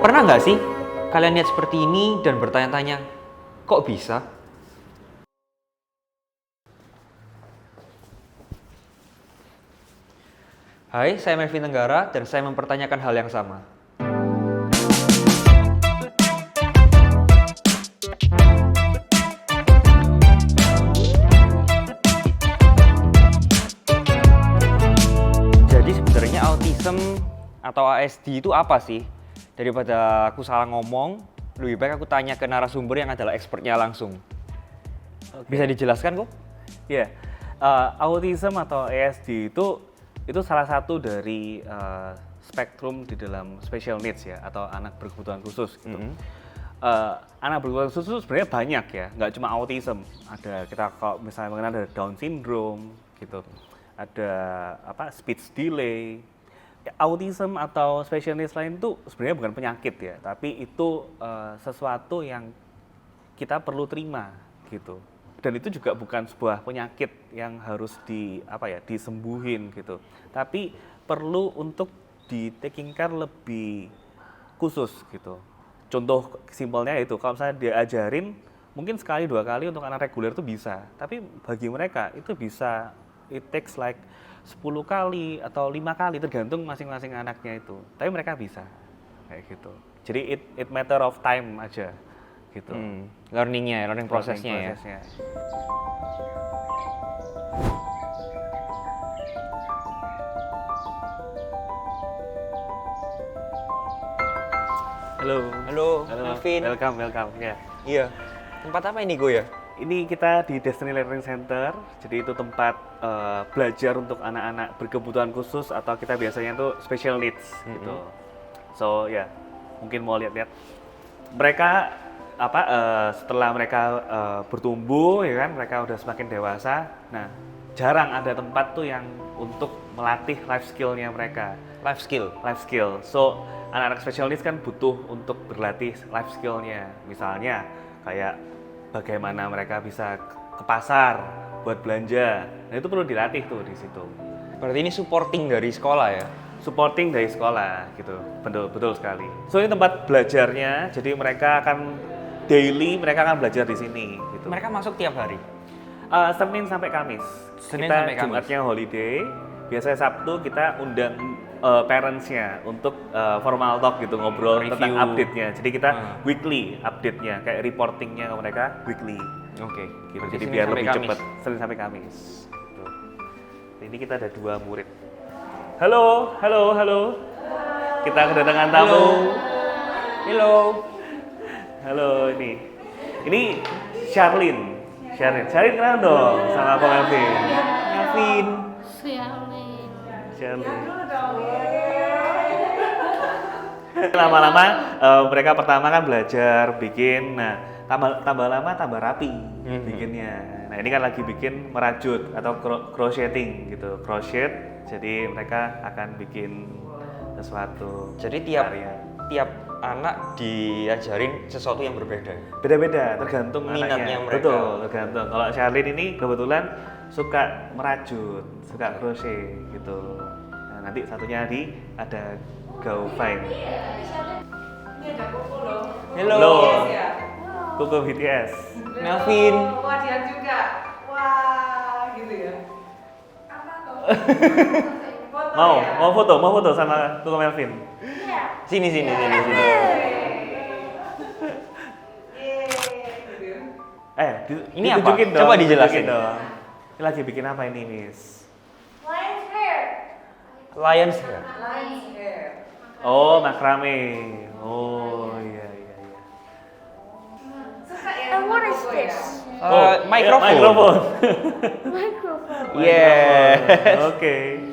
Pernah nggak sih kalian lihat seperti ini dan bertanya-tanya, kok bisa? Hai, saya Melvin Tenggara dan saya mempertanyakan hal yang sama. Jadi sebenarnya autism atau ASD itu apa sih? Daripada aku salah ngomong, lebih baik aku tanya ke narasumber yang adalah expertnya langsung. Bisa dijelaskan kok? Ya, autism atau ASD itu salah satu dari spektrum di dalam special needs ya, atau anak berkebutuhan khusus gitu. Anak berkebutuhan khusus itu sebenarnya banyak ya, nggak cuma autism. Ada kita kalau misalnya mengenal ada Down syndrome gitu, ada speech delay. Autism atau special needs lain itu sebenarnya bukan penyakit ya, tapi itu sesuatu yang kita perlu terima gitu. Dan itu juga bukan sebuah penyakit yang harus disembuhin gitu. Tapi perlu untuk di taking care lebih khusus gitu. Contoh simpelnya itu, kalau misalnya diajarin mungkin sekali dua kali untuk anak reguler itu bisa. Tapi bagi mereka itu bisa it takes like 10 kali atau 5 kali tergantung masing-masing anaknya itu. Tapi mereka bisa kayak gitu. Jadi it matter of time aja gitu. Learning prosesnya ya. Halo, Melvin. Welcome ya. Iya. Tempat apa ini, Go ya? Ini kita di Destiny Learning Center, jadi itu tempat belajar untuk anak-anak berkebutuhan khusus atau kita biasanya tuh special needs gitu. So ya, mungkin mau lihat-lihat mereka setelah mereka bertumbuh ya kan, mereka udah semakin dewasa. Nah, jarang ada tempat tuh yang untuk melatih life skill-nya mereka. Life skill. So, anak-anak special needs kan butuh untuk berlatih life skill-nya. Misalnya kayak bagaimana mereka bisa ke pasar buat belanja. Nah, itu perlu dilatih tuh di situ. Berarti ini supporting dari sekolah ya? Supporting dari sekolah gitu. Betul sekali. So, ini tempat belajarnya. Jadi mereka akan daily belajar di sini gitu. Mereka masuk tiap hari? Senin sampai Kamis. Senin kita sampai Kamis. Jumatnya holiday. Biasanya Sabtu kita undang parents-nya untuk formal talk gitu, ngobrol Review. tentang update-nya. Jadi kita weekly update-nya, kayak reporting-nya ke mereka weekly. Oke. Gitu. Jadi biar lebih cepat, Senin sampai Kamis. Gitu. Ini kita ada 2 murid. Halo. Kita kedatangan tamu. Halo, ini Charlene kenal dong sama Ko Melvin. Charlene. Lama-lama mereka pertama kan belajar bikin, nah tambah lama tambah rapi bikinnya. Nah, ini kan lagi bikin merajut atau crocheting gitu, crochet. Jadi mereka akan bikin sesuatu. Jadi tiap anak diajarin sesuatu yang berbeda. Beda-beda, tergantung Minatnya anaknya. mereka. Betul, tergantung. Kalau Charlene ini kebetulan suka merajut, suka crochet gitu. Nah, nanti satunya ada Gaufine. Ini ada Koko loh. Halo. BTS ya? Koko BTS. Melvin. Wah, dia juga. Wah, gitu ya. Apa tuh? Foto Mau ya? mau foto sama Koko Melvin. Sini. Yeay, gitu. Ini apa? Ditunjukin dong, Coba dijelasin. ditunjukin dong. Ini lagi bikin apa ini, Miss? Lions hair. Nice hair. Oh, makrame. Oh, iya. Suka ya? And what is Koko ya? this? Microphone. Microphone. Microphone. Yes. Oke.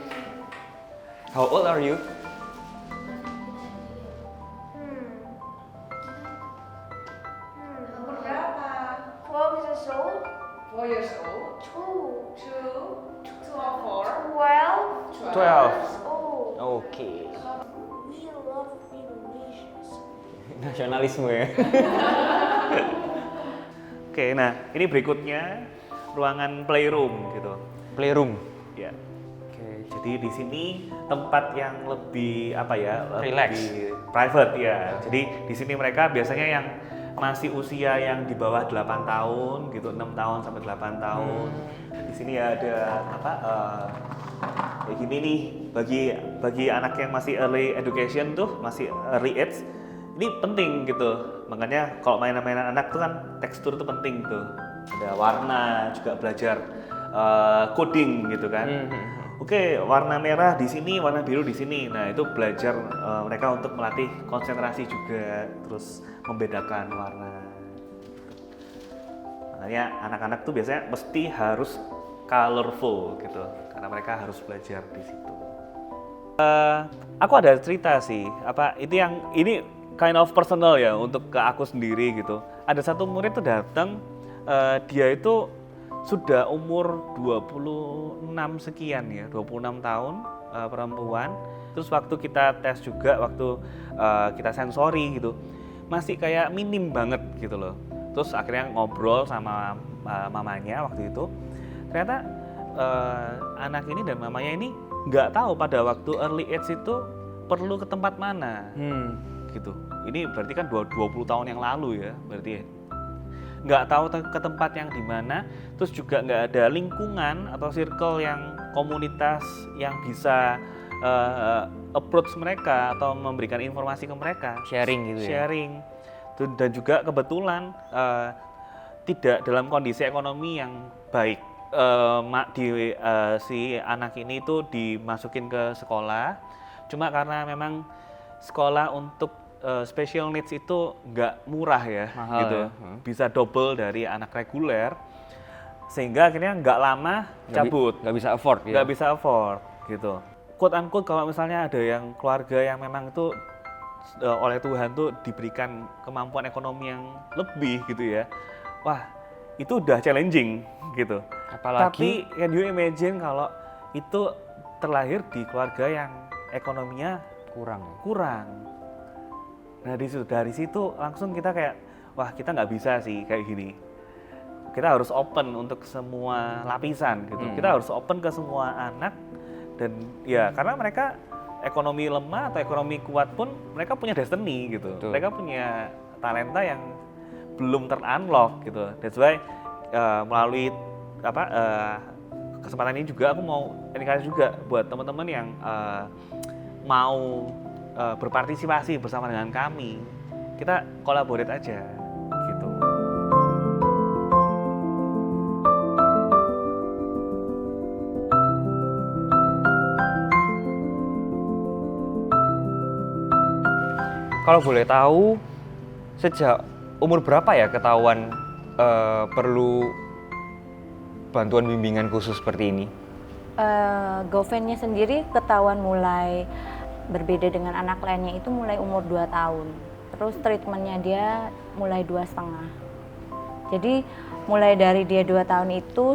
How old are you? Umur berapa? 12 years old. 4 years old? 2. 2 or 4? 12 12. years old. Oke. We love Indonesia. Nasionalisme ya. Oke, nah ini berikutnya ruangan playroom gitu. Playroom. Ya. Oke. Jadi di sini tempat yang lebih apa ya? Relax. Lebih private ya. Jadi di sini mereka biasanya yang masih usia yang di bawah 8 tahun gitu, 6 tahun sampai 8 tahun. Di sini ya ada apa? Kayak gini nih bagi anak yang masih early education tuh, masih early age. Ini penting gitu. Makanya kalau mainan-mainan anak tuh kan tekstur tuh penting tuh. Ada warna, juga belajar coding gitu kan. Oke, warna merah di sini, warna biru di sini. Nah, itu belajar mereka untuk melatih konsentrasi juga, terus membedakan warna. Makanya anak-anak tuh biasanya mesti harus colorful gitu, karena mereka harus belajar di situ. Aku ada cerita sih, ini kind of personal ya untuk ke aku sendiri gitu. Ada satu murid tuh datang, dia itu sudah umur 26 sekian ya, 26 tahun perempuan. Terus waktu kita tes juga, waktu kita sensori gitu, masih kayak minim banget gitu loh. Terus akhirnya ngobrol sama mamanya waktu itu, ternyata anak ini dan mamanya ini nggak tahu pada waktu early age itu perlu ke tempat mana gitu. Ini berarti kan 20 tahun yang lalu ya, berarti ya. Nggak tahu ke tempat yang di mana, terus juga nggak ada lingkungan atau circle yang komunitas yang bisa approach mereka atau memberikan informasi ke mereka. Sharing gitu ya? Sharing. Dan juga kebetulan tidak dalam kondisi ekonomi yang baik. Si anak ini itu dimasukin ke sekolah, cuma karena memang sekolah untuk special needs itu nggak murah ya, mahal gitu. ya. Bisa double dari anak reguler, sehingga akhirnya nggak lama cabut, Nggak bisa afford ya? nggak bisa afford gitu. Quote unquote kalau misalnya ada yang keluarga yang memang itu oleh Tuhan tuh diberikan kemampuan ekonomi yang lebih gitu ya, wah itu udah challenging gitu. Apalagi Tapi can you imagine kalau itu terlahir di keluarga yang ekonominya kurang. Nah dari situ langsung kita kayak, wah kita nggak bisa sih kayak gini. Kita harus open untuk semua lapisan gitu. Kita harus open ke semua anak, dan ya karena mereka ekonomi lemah atau ekonomi kuat pun mereka punya destiny gitu. Betul. Mereka punya talenta yang belum ter-unlock gitu. That's why melalui kesempatan ini juga aku mau encourage juga buat teman-teman yang mau berpartisipasi bersama dengan kami, kita collaborate aja gitu. Kalau boleh tahu, sejak umur berapa ya ketahuan perlu bantuan bimbingan khusus seperti ini? Govennya sendiri ketahuan mulai berbeda dengan anak lainnya itu mulai umur 2 tahun. Terus treatmentnya dia mulai 2,5. Jadi mulai dari dia 2 tahun itu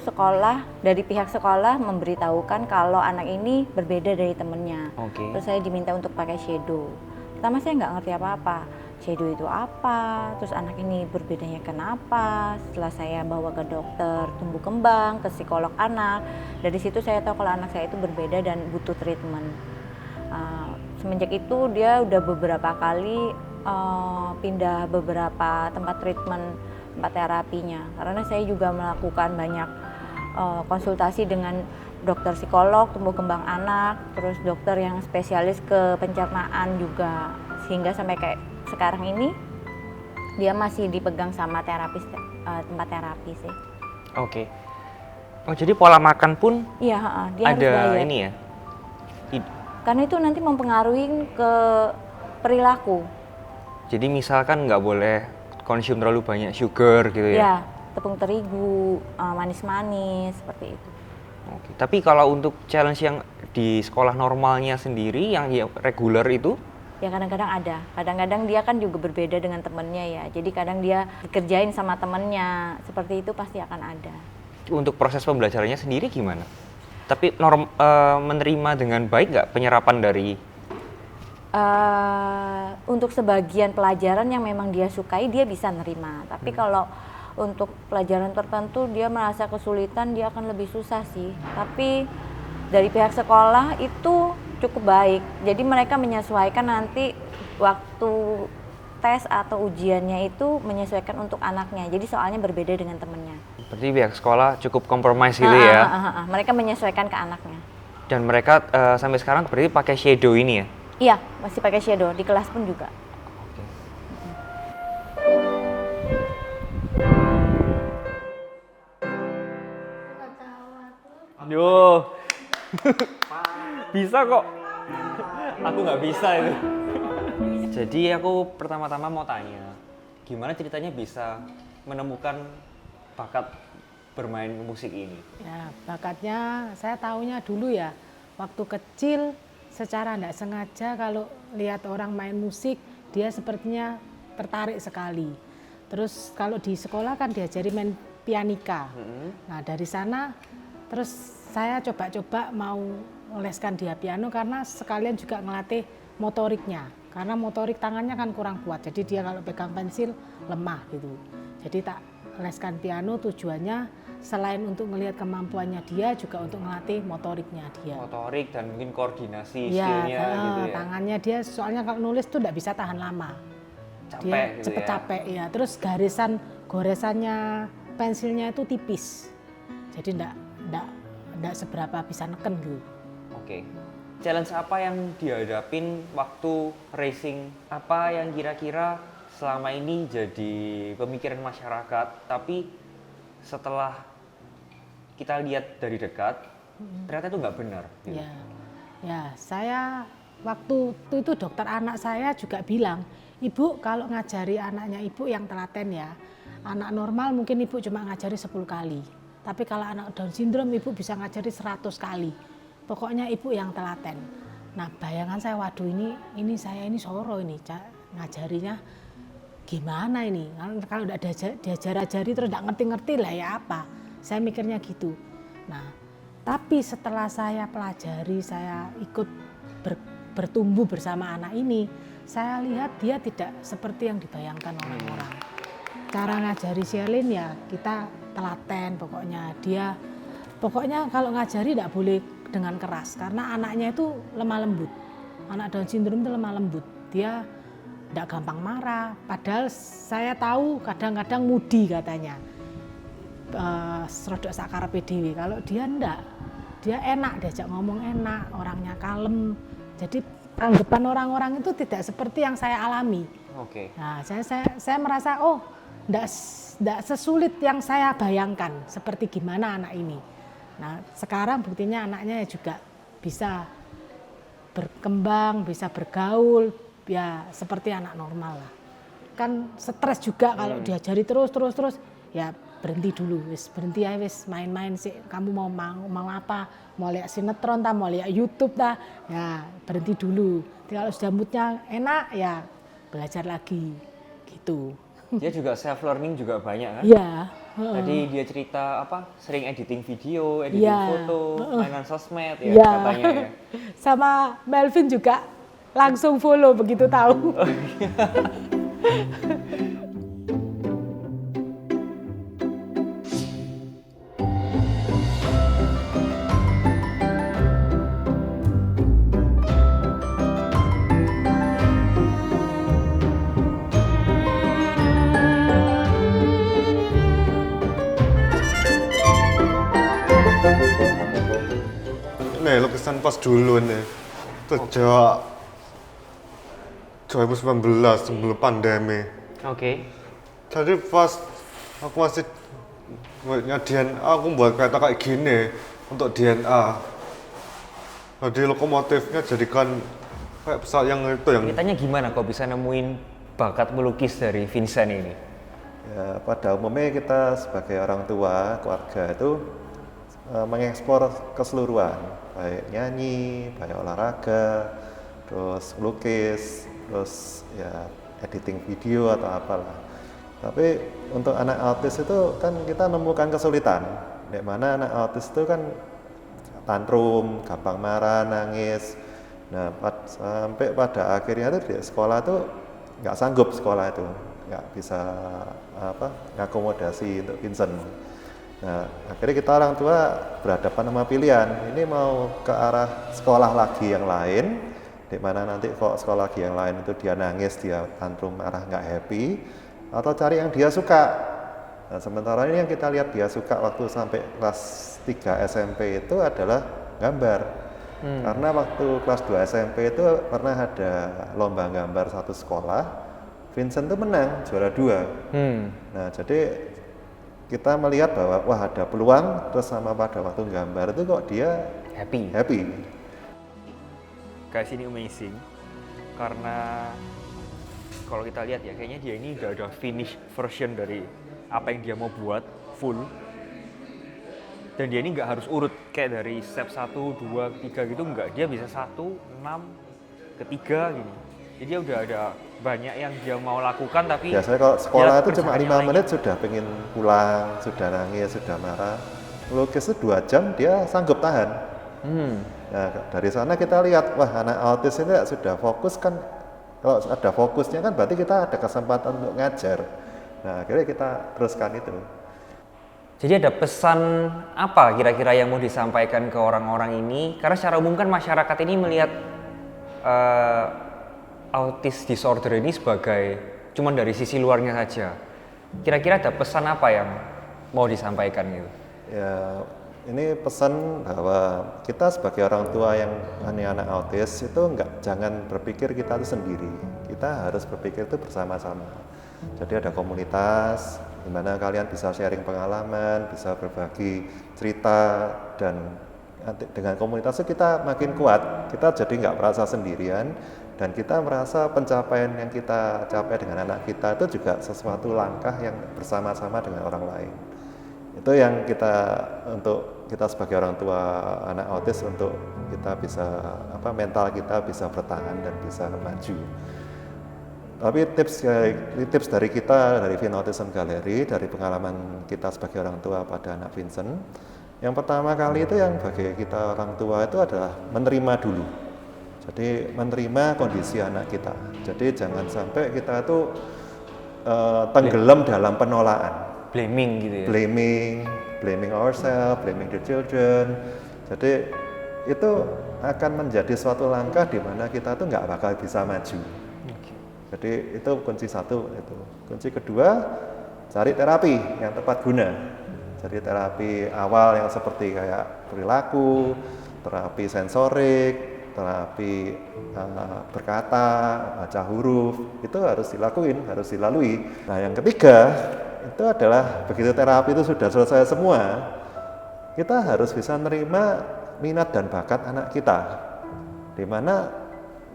dari pihak sekolah memberitahukan kalau anak ini berbeda dari temennya. Oke. Terus saya diminta untuk pakai shadow. Pertama saya nggak ngerti apa-apa. Shadow itu apa, terus anak ini berbedanya kenapa. Setelah saya bawa ke dokter tumbuh kembang, ke psikolog anak, dari situ saya tahu kalau anak saya itu berbeda dan butuh treatment. Semenjak itu dia udah beberapa kali pindah beberapa tempat treatment, tempat terapinya. Karena saya juga melakukan banyak konsultasi dengan dokter psikolog tumbuh kembang anak, terus dokter yang spesialis ke pencernaan juga, sehingga sampai kayak sekarang ini dia masih dipegang sama terapis tempat terapi sih. Oke. Oh jadi pola makan pun Iya, dia harus ada diet. ini ya? Karena itu nanti mempengaruhi ke perilaku. Jadi misalkan nggak boleh konsum terlalu banyak sugar gitu ya? Ya, tepung terigu, manis-manis seperti itu. Oke. Tapi kalau untuk challenge yang di sekolah normalnya sendiri, yang reguler itu? Ya kadang-kadang ada. Kadang-kadang dia kan juga berbeda dengan temennya ya. Jadi kadang dia dikerjain sama temennya. Seperti itu pasti akan ada. Untuk proses pembelajarannya sendiri gimana? Tapi menerima dengan baik nggak penyerapan dari? Untuk sebagian pelajaran yang memang dia sukai dia bisa nerima. Tapi kalau untuk pelajaran tertentu dia merasa kesulitan, dia akan lebih susah sih. Tapi Dari pihak sekolah itu cukup baik. Jadi mereka menyesuaikan nanti waktu tes atau ujiannya itu menyesuaikan untuk anaknya. Jadi soalnya berbeda dengan temennya. Berarti pihak sekolah cukup kompromis gitu ya. Mereka menyesuaikan ke anaknya. Dan mereka sampai sekarang berarti pakai shadow ini ya? Iya, masih pakai shadow. Di kelas pun juga. Aduh. Bisa kok. Aku nggak bisa itu. Jadi aku pertama-tama mau tanya, gimana ceritanya bisa menemukan bakat bermain musik ini? Ya, bakatnya saya taunya dulu ya, waktu kecil secara tidak sengaja kalau lihat orang main musik, dia sepertinya tertarik sekali. Terus kalau di sekolah kan diajari main pianika. Nah dari sana terus saya coba-coba mau oleskan dia piano karena sekalian juga ngelatih motoriknya. Karena motorik tangannya kan kurang kuat, jadi dia kalau pegang pensil lemah gitu. Jadi tak leskan piano tujuannya selain untuk melihat kemampuannya dia, juga untuk melatih motoriknya dia. Motorik dan mungkin koordinasi Ya, skillnya gitu ya. tangannya dia soalnya kalau nulis tuh tidak bisa tahan lama. Capek Dia gitu cepet ya. capek ya. Terus goresannya pensilnya itu tipis, jadi tidak seberapa bisa neken gitu. Oke. Challenge apa yang dihadapin waktu racing? Apa yang kira-kira selama ini jadi pemikiran masyarakat, tapi setelah kita lihat dari dekat, ternyata itu nggak benar. Gitu. Ya, saya waktu itu dokter anak saya juga bilang, ibu kalau ngajari anaknya ibu yang telaten ya, anak normal mungkin ibu cuma ngajari 10 kali, tapi kalau anak Down syndrome ibu bisa ngajari 100 kali. Pokoknya ibu yang telaten. Nah bayangan saya, waduh ini saya ini soro ini ngajarinya gimana ini? Kalau udah diajar-ajari terus nggak ngerti-ngerti lah ya apa? Saya mikirnya gitu. Nah tapi setelah saya pelajari, saya ikut bertumbuh bersama anak ini, saya lihat dia tidak seperti yang dibayangkan orang-orang. Cara ngajari Sherlyn ya kita telaten pokoknya. Pokoknya kalau ngajari tidak boleh dengan keras karena anaknya itu lemah lembut. Anak Down syndrome itu lemah lembut. Dia tidak gampang marah. Padahal saya tahu kadang-kadang moody katanya. Serodok sakarepe dhewe. Kalau dia enggak, dia enak diajak ngomong enak, orangnya kalem. Jadi anggapan orang-orang itu tidak seperti yang saya alami. Oke. Nah, saya merasa enggak sesulit yang saya bayangkan seperti gimana anak ini. Nah, sekarang buktinya anaknya juga bisa berkembang, bisa bergaul, ya seperti anak normal lah. Kan stres juga kalau diajari terus, ya berhenti dulu, berhenti ya main-main sih. Kamu mau apa? Mau lihat sinetron ta, mau lihat YouTube ta? Ya berhenti dulu. Kalau sudah moodnya enak, ya belajar lagi, gitu. Dia juga self learning juga banyak kan? Iya. Tadi dia cerita sering editing video, editing Iya. foto, mainan sosmed ya Iya. katanya ya. Sama Melvin juga langsung follow begitu tahu. Nih lukisan pas dulu nih, sejak 2019 sebelum pandemi. Oke. Jadi pas aku masih buatnya DNA, aku buat kayak gini untuk DNA. Jadi lokomotifnya jadikan kayak pesawat yang itu yang. Ceritanya gimana kok bisa nemuin bakat melukis dari Vincent ini? Ya, pada umumnya kita sebagai orang tua, keluarga itu mengeksplor keseluruhan, baik nyanyi, baik olahraga, terus melukis, terus ya editing video atau apalah. Tapi untuk anak autis itu kan kita menemukan kesulitan, di mana anak autis itu kan tantrum, gampang marah, nangis. Nah, sampai pada akhirnya itu di sekolah tuh nggak sanggup sekolah itu, nggak bisa ngakomodasi untuk Vincent. Nah, akhirnya kita orang tua berhadapan sama pilihan, ini mau ke arah sekolah lagi yang lain, di mana nanti kok sekolah lagi yang lain itu dia nangis, dia tantrum, marah, nggak happy, atau cari yang dia suka. Nah, sementara ini yang kita lihat dia suka waktu sampai kelas 3 SMP itu adalah gambar. Karena waktu kelas 2 SMP itu pernah ada lomba gambar satu sekolah, Vincent tuh menang, juara 2. Nah, jadi kita melihat bahwa wah ada peluang, terus sama pada waktu gambar itu kok dia happy. Guys, ini amazing karena kalau kita lihat ya kayaknya dia ini udah ada finish version dari apa yang dia mau buat full, dan dia ini nggak harus urut kayak dari step 1, 2, 3 gitu, nggak, dia bisa 1, 6, ke-3 gini. Jadi dia udah ada banyak yang dia mau lakukan, tapi biasanya kalau sekolah itu cuma 5 kerjaannya menit sudah pengen pulang, sudah nangis, sudah marah. Lukis itu 2 jam dia sanggup tahan. Nah, dari sana kita lihat, wah anak autis ini sudah fokus kan, kalau ada fokusnya kan berarti kita ada kesempatan untuk ngajar. Nah, akhirnya kita teruskan itu. Jadi ada pesan apa kira-kira yang mau disampaikan ke orang-orang ini? Karena secara umum kan masyarakat ini melihat autis disorder ini sebagai cuman dari sisi luarnya saja. Kira-kira ada pesan apa yang mau disampaikan gitu? Ya, ini pesan bahwa kita sebagai orang tua yang punya anak autis itu jangan berpikir kita itu sendiri. Kita harus berpikir itu bersama-sama. Jadi ada komunitas di mana kalian bisa sharing pengalaman, bisa berbagi cerita, dan dengan komunitas itu kita makin kuat. Kita jadi nggak merasa sendirian, dan kita merasa pencapaian yang kita capai dengan anak kita itu juga sesuatu langkah yang bersama-sama dengan orang lain. Itu yang untuk kita sebagai orang tua anak autis, untuk kita bisa mental kita bisa bertahan dan bisa maju. Tapi tips dari kita, dari Vin Autism Gallery, dari pengalaman kita sebagai orang tua pada anak Vincent, yang pertama kali itu yang bagi kita orang tua itu adalah menerima dulu. Jadi menerima kondisi anak kita. Jadi jangan sampai kita tuh tenggelam dalam penolakan. Blaming gitu ya? Blaming ourselves, blaming the children. Jadi itu akan menjadi suatu langkah di mana kita tuh nggak bakal bisa maju. Jadi itu kunci satu itu. Kunci kedua, cari terapi yang tepat guna. Jadi terapi awal yang seperti kayak perilaku, terapi sensorik, terapi berkata, baca huruf, itu harus dilalui. Nah, yang ketiga itu adalah begitu terapi itu sudah selesai semua, kita harus bisa menerima minat dan bakat anak kita, di mana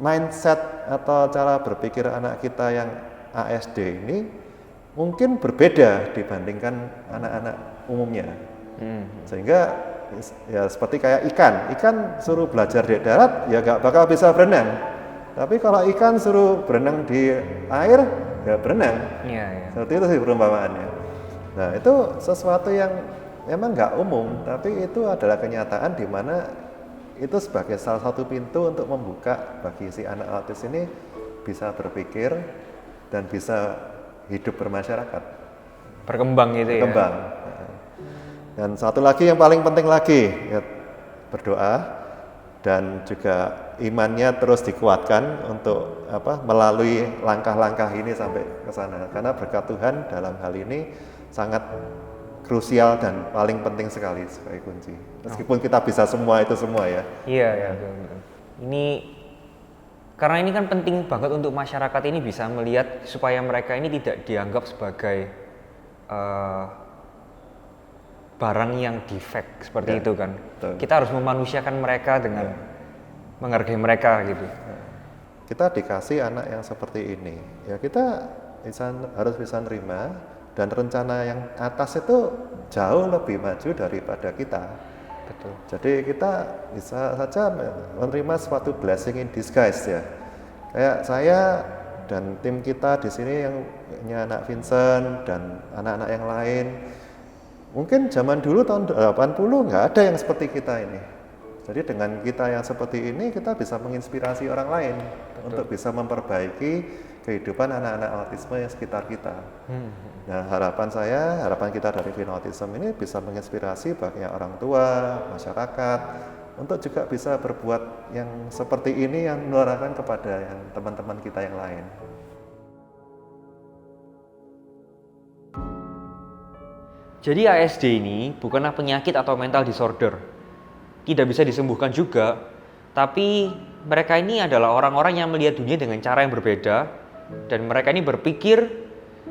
mindset atau cara berpikir anak kita yang ASD ini mungkin berbeda dibandingkan anak-anak umumnya. Sehingga ya seperti kayak ikan suruh belajar di darat ya gak bakal bisa berenang, tapi kalau ikan suruh berenang di air ya berenang. Seperti itu sih perumpamaannya. Nah, itu sesuatu yang memang gak umum, tapi itu adalah kenyataan di mana itu sebagai salah satu pintu untuk membuka bagi si anak autis ini bisa berpikir dan bisa hidup bermasyarakat, berkembang gitu ya. Dan satu lagi yang paling penting lagi, ya, berdoa dan juga imannya terus dikuatkan untuk melalui langkah-langkah ini sampai ke sana. Karena berkat Tuhan dalam hal ini sangat krusial dan paling penting sekali sebagai kunci. Meskipun kita bisa semua itu semua ya. Iya. Ini karena ini kan penting banget untuk masyarakat ini bisa melihat supaya mereka ini tidak dianggap sebagai barang yang defect seperti itu kan. Betul. Kita harus memanusiakan mereka dengan menghargai mereka gitu. Kita dikasih anak yang seperti ini, ya kita harus bisa nerima, dan rencana yang atas itu jauh lebih maju daripada kita. Betul. Jadi kita bisa saja menerima suatu blessing in disguise ya. Kayak saya dan tim kita di sini yang punya anak Vincent dan anak-anak yang lain. Mungkin zaman dulu tahun 80 nggak ada yang seperti kita ini. Jadi dengan kita yang seperti ini kita bisa menginspirasi orang lain untuk bisa memperbaiki kehidupan anak-anak autisme yang sekitar kita. Nah, harapan kita dari Vino Autism ini bisa menginspirasi bagi orang tua, masyarakat untuk juga bisa berbuat yang seperti ini yang menularkan kepada yang teman-teman kita yang lain. Jadi ASD ini bukanlah penyakit atau mental disorder. Tidak bisa disembuhkan juga, tapi mereka ini adalah orang-orang yang melihat dunia dengan cara yang berbeda, dan mereka ini berpikir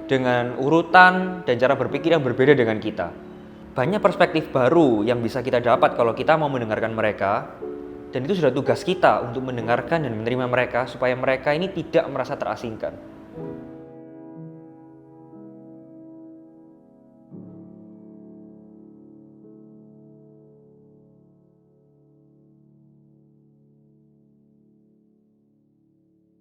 dengan urutan dan cara berpikir yang berbeda dengan kita. Banyak perspektif baru yang bisa kita dapat kalau kita mau mendengarkan mereka, dan itu sudah tugas kita untuk mendengarkan dan menerima mereka supaya mereka ini tidak merasa terasingkan.